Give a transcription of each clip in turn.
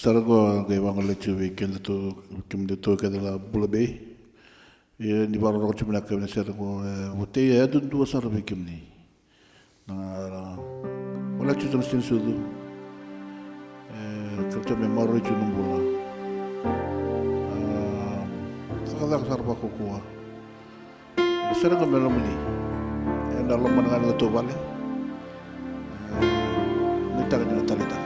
Sargo ke wangale tu weekend tu kim de to ke la bulabe e ni baro ro chimna ke ne sargo wote ya tu tu sar weekend ni na wala tu tan sin sudu kerja memori tu numbula sakala sarba ko ko sargo melomni e na lo mangan to vale ni ta ni talita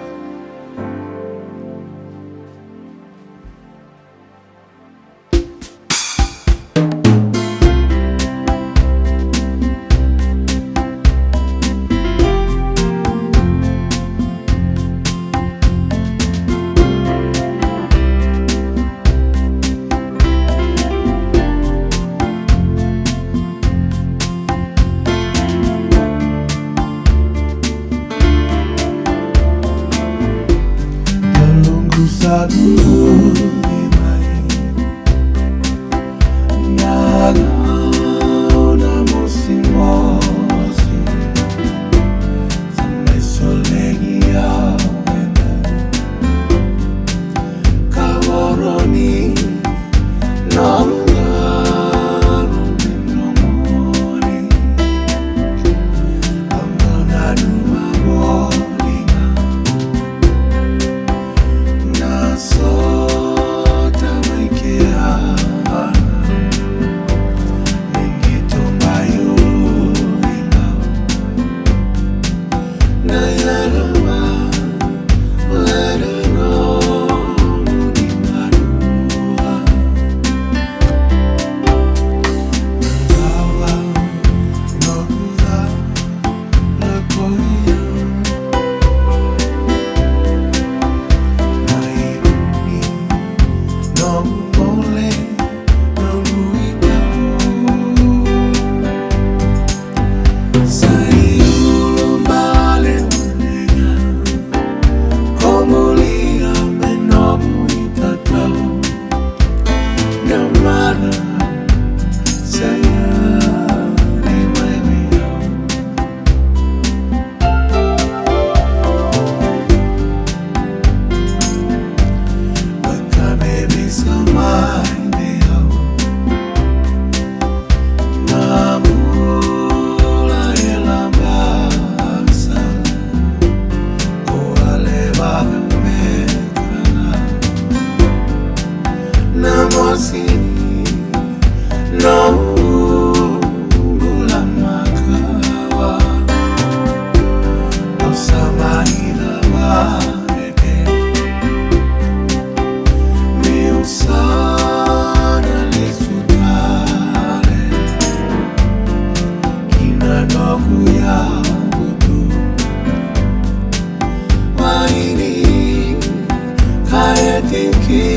Thank you.